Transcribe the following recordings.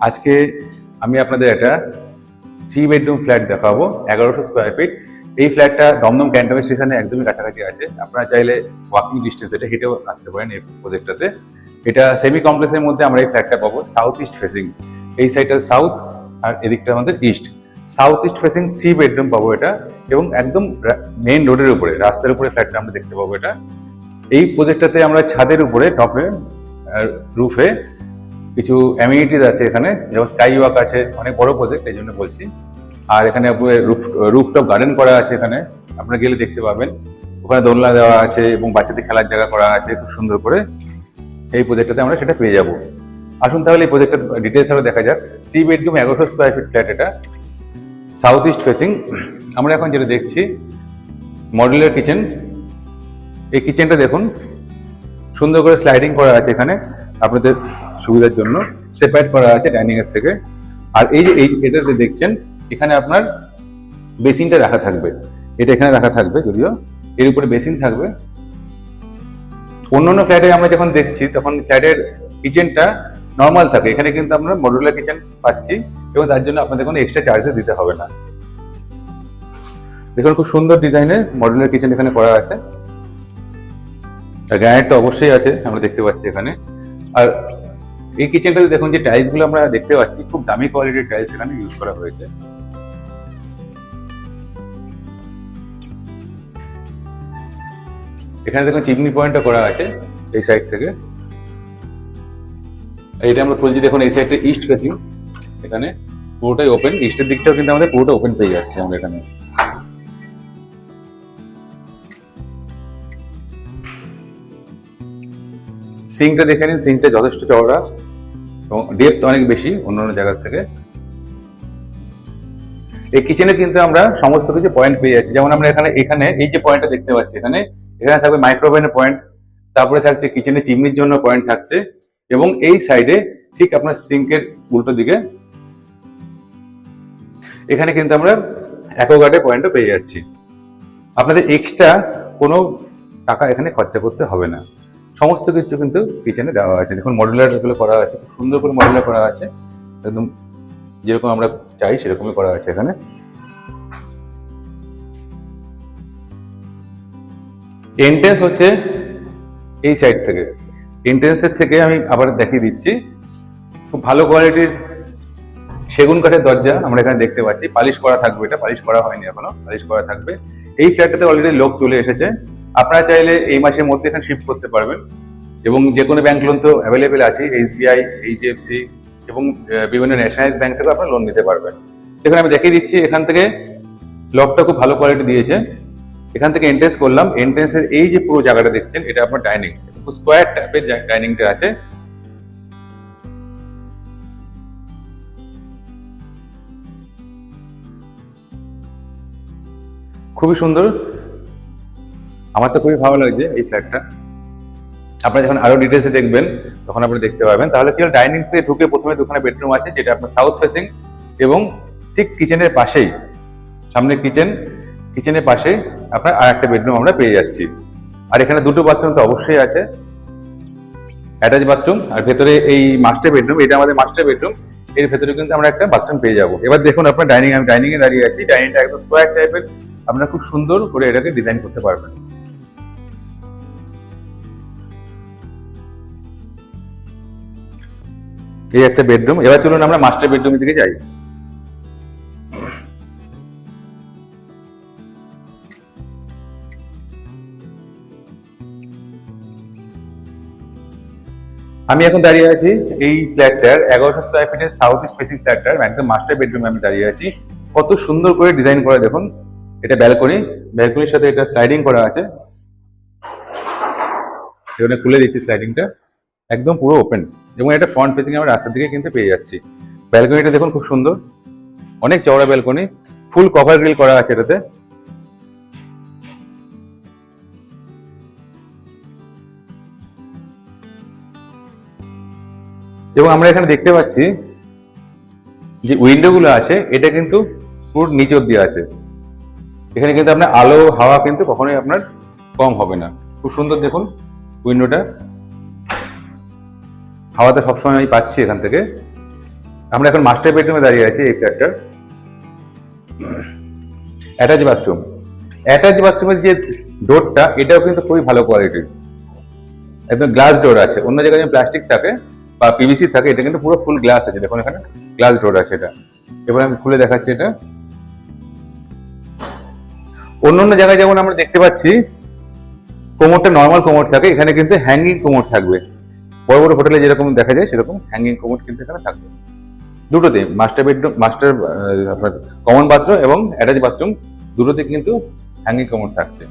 আজকে আমি আপনাদের একটা 3 বেডরুম ফ্ল্যাট দেখাবো 1100 স্কোয়ার ফিট। এই ফ্ল্যাটটা দমদম ক্যান্টনমেন্ট স্টেশনে একদমই কাছাকাছি আছে। আপনারা চাইলে ওয়াকিং ডিস্টেন্স এটা হেঁটেও আসতে পারেন এই প্রজেক্টটাতে। এটা সেমি কমপ্লেক্সের মধ্যে আমরা এই ফ্ল্যাটটা পাবো সাউথ ইস্ট ফেসিং। এই সাইডটা সাউথ আর এদিকটা আমাদের east. South east facing 3 bedroom পাবো এটা, এবং একদম মেইন রোডের উপরে, রাস্তার উপরে ফ্ল্যাটটা আমরা দেখতে পাবো এটা। এই প্রজেক্টটাতে আমরা ছাদের উপরে টপে রুফে কিছু অ্যামিনিটিস আছে এখানে, যেমন স্কাই ওয়াক আছে, অনেক বড় প্রজেক্ট এই জন্য বলছি। আর এখানে রুফটপ গার্ডেন করা আছে, এখানে আপনারা গেলে দেখতে পাবেন। ওখানে দোলনা দেওয়া আছে এবং বাচ্চাদের খেলার জায়গা করা আছে খুব সুন্দর করে। এই প্রজেক্টটাতে আমরা সেটা পেয়ে যাব। আসুন তাহলে এই প্রজেক্টের ডিটেলস আরও দেখা যাক। 3 বেডরুম 1100 স্কোয়ার ফিট ফ্ল্যাট, এটা সাউথ ইস্ট ফেসিং। আমরা এখন যেটা দেখছি মডুলার কিচেন। এই কিচেনটা দেখুন সুন্দর করে স্লাইডিং করা আছে, এখানে আপনাদের সুবিধার জন্য সেপারেট করা আছে ডাইনিং এর থেকে। আর এই যে এটাতে দেখছেন, এখানে আপনার বেসিনটা রাখা থাকবে, এটা এখানে রাখা থাকবে, যদিও এর উপরে বেসিন থাকবে। অন্যান্য ফ্ল্যাটে আমরা যখন দেখছি তখন ফ্ল্যাটের কিচেনটা নর্মাল থাকে, এখানে কিন্তু আমরা মডুলার কিচেন পাচ্ছি এবং তার জন্য আপনাদের কোনো এক্সট্রা চার্জেস দিতে হবে না। দেখুন খুব সুন্দর ডিজাইনের মডুলার কিচেন এখানে করা আছে। গ্রানাইট তো অবশ্যই আছে, আমরা দেখতে পাচ্ছি এখানে। আর এই কিচেনটাতে দেখুন যে টাইলস গুলো আমরা দেখতে পাচ্ছি, খুব দামি কোয়ালিটির টাইলস এখানে ইউজ করা হয়েছে। এখানে দেখুন চিমনি পয়েন্টটা করা আছে এই সাইড থেকে। এইটা আমরা খুলছি, দেখুন এই সাইডটা ইস্ট ফেসিং, এখানে পুরোটাই ওপেন। ইস্টের দিকটাও কিন্তু আমাদের পুরোটা ওপেন পেয়ে যাচ্ছে আমরা এখানে। সিঙ্কটা দেখে নিন, সিঙ্কটা যথেষ্ট চওড়া এবং ডেপথ অনেক বেশি অন্যান্য জায়গার থেকে। এই কিচেনে কিন্তু আমরা সমস্ত কিছু পয়েন্ট পেয়ে যাচ্ছি, যেমন আমরা এখানে এই যে পয়েন্টটা দেখতে পাচ্ছি, এখানে থাকবে মাইক্রোওভেনের পয়েন্ট, তারপরে থাকছে কিচেনে চিমনির জন্য পয়েন্ট থাকছে, এবং এই সাইডে ঠিক আপনার সিঙ্কের উল্টো দিকে এখানে কিন্তু আমরা অ্যাকোয়াগার্ডের পয়েন্টও পেয়ে যাচ্ছি। আপনাদের এক্সট্রা কোনো টাকা এখানে খরচা করতে হবে না, সমস্ত কিছু কিন্তু কিচেনে দেওয়া আছে। দেখুন মডুলার গুলো করা আছে, খুব সুন্দর করে মডুলার করা আছে, একদম যেরকম আমরা চাই সেরকমই করা আছে এখানে। এন্ট্রেন্স হচ্ছে এই সাইড থেকে। এন্ট্রেন্সের থেকে আমি আবার দেখিয়ে দিচ্ছি, খুব ভালো কোয়ালিটির সেগুন কাঠের দরজা আমরা এখানে দেখতে পাচ্ছি। পালিশ করা থাকবে, এটা পালিশ করা হয়নি এখনো, পালিশ করা থাকবে। এই ফ্ল্যাটটাতে অলরেডি লোক চলে এসেছে, আপনারা চাইলে এই মাসের মধ্যে এখানে শিফট করতে পারবেন। এবং যে কোনো ব্যাংক লোন তো অ্যাভেলেবেল আছে, SBI, HDFC এবং বিভিন্ন ন্যাশনালাইজ ব্যাংক থেকে আপনারা লোন নিতে পারবেন। এখানে আমি দেখিয়ে দিচ্ছি, এখান থেকে লকটা খুব ভালো কোয়ালিটি দিয়েছে। এখান থেকে এন্ট্রেন্স করলাম, এন্ট্রেন্সের এই যে পুরো জায়গাটা দেখছেন, এটা আপনার ডাইনিং, স্কোয়ার টাইপের ডাইনিংটা আছে। খুবই সুন্দর, আমার তো খুবই ভালো লাগছে এই ফ্ল্যাটটা। আপনারা যখন আরো ডিটেলসে দেখবেন তখন আপনি দেখতে পাবেন। তাহলে কি হলো, ডাইনিং থেকে ঢুকে প্রথমে দুখানা বেডরুম আছে, যেটা আপনার সাউথ ফেসিং, এবং ঠিক কিচেনের পাশেই, সামনে কিচেনের পাশে আপনার আর একটা বেডরুম আমরা পেয়ে যাচ্ছি। আর এখানে দুটো বাথরুম তো অবশ্যই আছে, অ্যাটাচ বাথরুম। আর ভেতরে এই মাস্টার বেডরুম, এটা আমাদের মাস্টার বেডরুম, এর ভেতরে কিন্তু আমরা একটা বাথরুম পেয়ে যাবো। এবার দেখুন আপনার ডাইনিং, আমি ডাইনিং এ দাঁড়িয়ে আছি, ডাইনিংটা একদম স্কোয়ার টাইপের, আপনারা খুব সুন্দর করে এটাকে ডিজাইন করতে পারবেন। এই একটা বেডরুম। এবার চলুন আমরা মাস্টার বেডরুমের দিকে যাই। আমি এখন দাঁড়িয়ে আছি এই ফ্ল্যাটটার 1100 স্কোয়ার ফিটের সাউথ ইস্ট ফেসিং ফ্ল্যাটটার একদম মাস্টার বেডরুমে আমি দাঁড়িয়ে আছি। কত সুন্দর করে ডিজাইন করা দেখুন। এটা ব্যালকনির সাথে এটা স্লাইডিং করা আছে। এখানে খুলে দিচ্ছি স্লাইডিংটা, একদম পুরো ওপেন, এবং এটা ফ্রন্ট ফেসিং আমরা রাস্তার দিকে কিন্তু পেয়ে যাচ্ছি। ব্যালকনিটা দেখুন খুব সুন্দর, অনেক চওড়া ব্যালকনি, ফুল কভার গ্রিল করা আছে এটাতে। এবং আমরা এখানে দেখতে পাচ্ছি যে উইন্ডো গুলো আছে, এটা কিন্তু পুরো নিচের দিয়ে আছে। এখানে কিন্তু আপনার আলো হাওয়া কিন্তু কখনোই আপনার কম হবে না। খুব সুন্দর দেখুন উইন্ডোটা, হাওয়াটা সবসময় আমি পাচ্ছি এখান থেকে। আমরা এখন মাস্টার বেডরুমে দাঁড়িয়ে আছি এই ফ্ল্যাটটার। Attach bathroom. অ্যাটাচ বাথরুমের যে ডোরটা এটাও কিন্তু খুবই ভালো কোয়ালিটির, একদম গ্লাস ডোর আছে। অন্য জায়গায় যে প্লাস্টিক থাকে বা পিভিসি থাকে, এটা কিন্তু পুরো ফুল গ্লাস আছে। দেখুন এখানে গ্লাস ডোর আছে এটা। এবার আমি খুলে দেখাচ্ছি এটা। অন্য অন্য জায়গায় যেমন আমরা দেখতে পাচ্ছি কোমরটা নর্মাল কোমর থাকে, এখানে কিন্তু হ্যাঙ্গিং কোমর থাকবে। বড় বড় হোটেলে যেরকম দেখা যায় সেরকম হ্যাঙ্গিং কোমর কিন্তু এখানে থাকবে। দুটোতে মাস্টার বেডরুম, আপনার কমন বাথরুম এবং অ্যাটাচ বাথরুম দুটোতে কিন্তু হ্যাঙ্গিং কোমর থাকছে।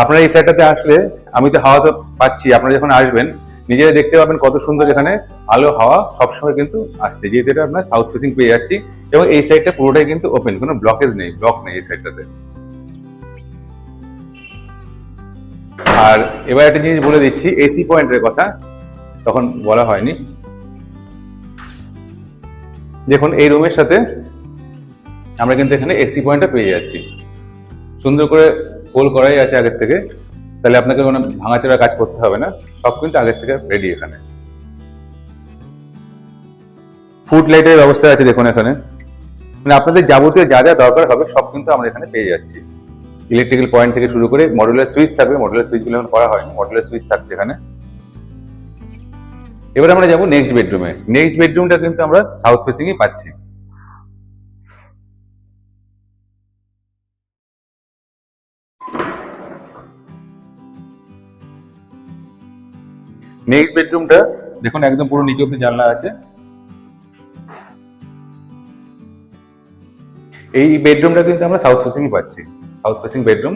আপনারা এই ফ্ল্যাটটাতে আসলে, আমি তো হাওয়া তো পাচ্ছি, আপনারা যখন আসবেন নিজেরা দেখতে পাবেন কত সুন্দর এখানে আলো হাওয়া সবসময় কিন্তু আসছে, যেহেতু এটা আপনার সাউথ ফেসিং পেয়ে যাচ্ছি। এবং এই সাইডটা পুরোটাই কিন্তু ওপেন, কোনো ব্লকেজ নেই, ব্লক নেই এই সাইডটাতে। আর এবার একটা জিনিস বলে দিচ্ছি, এসি পয়েন্টের কথা তখন বলা হয়নি। দেখুন এই রুমের সাথে আমরা কিন্তু এখানে এসি পয়েন্টটা পেয়ে যাচ্ছি, সুন্দর করে হোল করাই আছে আগের থেকে, তাহলে আপনাকে কোনো ভাঙাচোরা কাজ করতে হবে না, সব কিন্তু আগের থেকে রেডি। এখানে ফুড লাইটের ব্যবস্থা আছে দেখুন এখানে, মানে আপনাদের যাবতীয় যা যা দরকার হবে সব কিন্তু আমরা এখানে পেয়ে যাচ্ছি। ইলেকট্রিক্যাল পয়েন্ট থেকে শুরু করে মডুলার সুইচ থাকবে, মডুলার সুইচগুলো এখন করা হয়নি, মডুলার সুইচ থাকছে এখানে। এবার আমরা যাবো নেক্সট বেডরুমে। নেক্সট বেডরুমটা কিন্তু আমরা সাউথ ফেসিংই পাচ্ছি। নেক্সট বেডরুমটা দেখুন একদম পুরো নিচে অব্দি জানলা আছে। এই বেডরুমটা কিন্তু আমরা সাউথ ফেসিংই পাচ্ছি, সাউথ ফেসিং বেডরুম।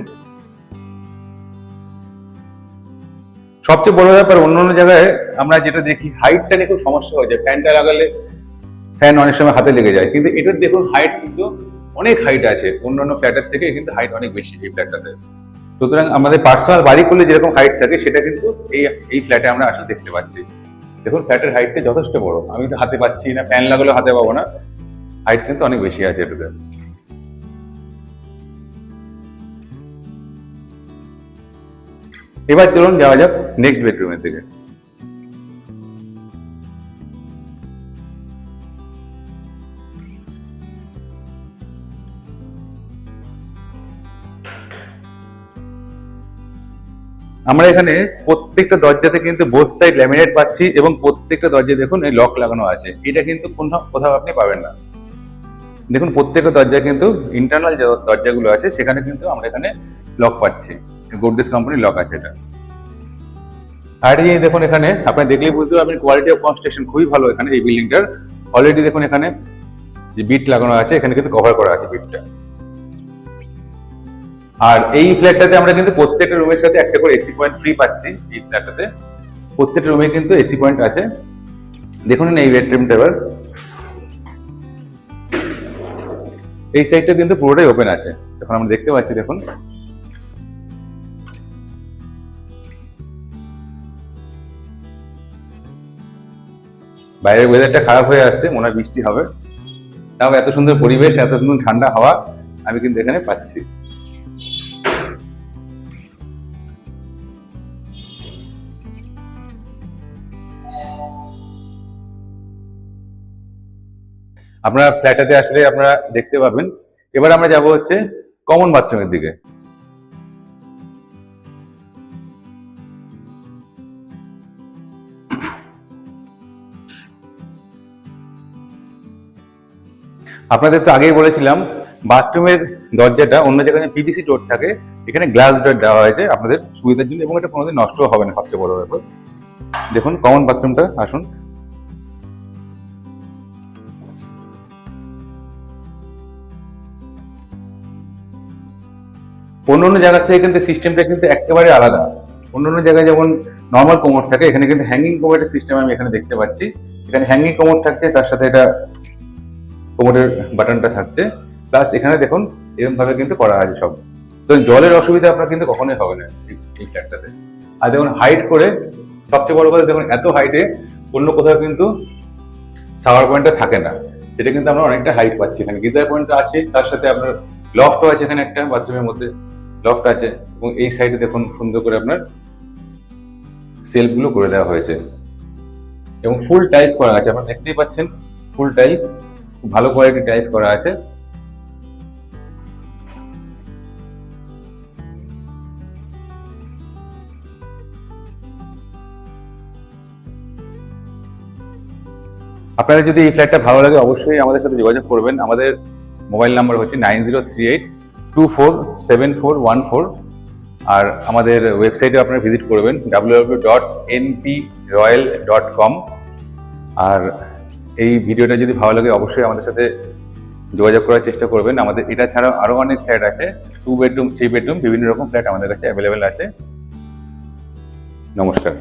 সবচেয়ে বড় ব্যাপার, অন্য জায়গায় আমরা যেটা দেখি হাইটটা নিয়ে খুব সমস্যা হয়ে যায়, ফ্যানটা লাগালে ফ্যান অনেক সময় হাতে লেগে যায়, কিন্তু এটার দেখুন হাইট কিন্তু অনেক হাইট আছে, অন্যান্য ফ্ল্যাটের থেকে কিন্তু হাইট অনেক বেশি এই ফ্ল্যাটটাতে। সুতরাং আমাদের পার্সোনাল বাড়ি করলে যেরকম হাইট থাকে সেটা কিন্তু এই ফ্ল্যাটে আমরা আসলে দেখতে পাচ্ছি। দেখুন ফ্ল্যাটের হাইটটা যথেষ্ট বড়, আমি তো হাতে পাচ্ছি না, ফ্যান লাগালেও হাতে পাবো না, হাইট কিন্তু অনেক বেশি আছে এটাতে। এবার চলুন যাওয়া যাক নেক্সট বেডরুমের দিকে। আমরা এখানে প্রত্যেকটা দরজাতে কিন্তু বোথ সাইড ল্যামিনেট পাচ্ছি, এবং প্রত্যেকটা দরজায় দেখুন এই লক লাগানো আছে, এটা কিন্তু কোথাও আপনি পাবেন না। দেখুন প্রত্যেকটা দরজায় কিন্তু ইন্টারনাল যে দরজাগুলো আছে সেখানে কিন্তু আমরা এখানে লক পাচ্ছি, গোদরেজ কোম্পানির লক আছে এটা। আর এই দেখুন এখানে আপনি দেখলেই বুঝতে পারবেন কোয়ালিটি অফ কনস্ট্রাকশন খুবই ভালো এখানে এই বিল্ডিংটার। অলরেডি দেখুন এখানে যে বিট লাগানো আছে, এখানে কিন্তু কভার করা আছে বিটটা। আর এই ফ্ল্যাটটাতে আমরা কিন্তু প্রত্যেকটা রুমের সাথে একটা করে এসি পয়েন্ট ফ্রি পাচ্ছি। এই ফ্ল্যাটটাতে প্রত্যেকটা রুমে কিন্তু এসি পয়েন্ট আছে। দেখুন এই বেডরুমটা, এবার এই সাইডটা কিন্তু পুরোটাই ওপেন আছে, এখন আমরা দেখতে পাচ্ছি। দেখুন বাইরের ওয়েদারটা খারাপ হয়ে আসছে, মনে হয় বৃষ্টি হবে, তাও এত সুন্দর পরিবেশ, এত সুন্দর ঠান্ডা হাওয়া আমি কিন্তু এখানে পাচ্ছি। আপনারা ফ্ল্যাটাতে আসলে আপনারা দেখতে পাবেন। এবার আমরা যাব হচ্ছে কমন বাথরুমের দিকে। আপনাদের তো আগেই বলেছিলাম বাথরুমের দরজাটা অন্য জায়গায় পিভিসি ডোর থাকে, এখানে গ্লাস ডোর দেওয়া হয়েছে আপনাদের সুবিধার জন্য, এবং এটা কোনোদিন নষ্ট হবে না, সবচেয়ে বড় ব্যাপার। দেখুন কমন বাথরুমটা, আসুন। অন্য জায়গা থেকে কিন্তু সিস্টেমটা কিন্তু একেবারে আলাদা। অন্য জায়গায় যেমন নর্মাল কোমর থাকে, এখানে কিন্তু হ্যাঙ্গিং কোমরের সিস্টেম আমি এখানে দেখতে পাচ্ছি। এখানে হ্যাঙ্গিং কোমর থাকছে, তার সাথে এটা কোমরের বাটনটা থাকছে, প্লাস এখানে দেখুন এরকম ভাবে কিন্তু করা আছে সব। তো জলের অসুবিধা আপনার কিন্তু কখনোই হবে না এই ফ্ল্যাটটাতে। আর দেখুন হাইট করে, সবচেয়ে বড় কথা দেখুন এত হাইটে অন্য কোথাও কিন্তু শাওয়ার পয়েন্টটা থাকে না, এটা কিন্তু আমরা অনেকটা হাইট পাচ্ছি। এখানে গিজার পয়েন্ট আছে, তার সাথে আপনার লফটও আছে, এখানে একটা বাথরুমের মধ্যে লফট আছে, এবং এই সাইডে দেখুন সুন্দর করে আপনার সেলফগুলো করে দেওয়া হয়েছে এবং ফুল টাইলস করা আছে, আপনারা দেখতেই পাচ্ছেন ফুল টাইলস, খুব ভালো কোয়ালিটির টাইলস করা আছে। আপনাদের যদি এই ফ্ল্যাটটা ভালো লাগে অবশ্যই আমাদের সাথে যোগাযোগ করবেন। আমাদের মোবাইল নাম্বার হচ্ছে 9038247414, আর আমাদের ওয়েবসাইটে আপনারা ভিজিট করবেন www.nproyal.com। আর এই ভিডিওটা যদি ভালো লাগে অবশ্যই আমাদের সাথে যোগাযোগ করার চেষ্টা করবেন। আমাদের এটা ছাড়াও আরো অনেক ফ্ল্যাট আছে, 2 বেডরুম 3 বেডরুম বিভিন্ন রকম ফ্ল্যাট আমাদের কাছে অ্যাভেলেবেল আছে। নমস্কার।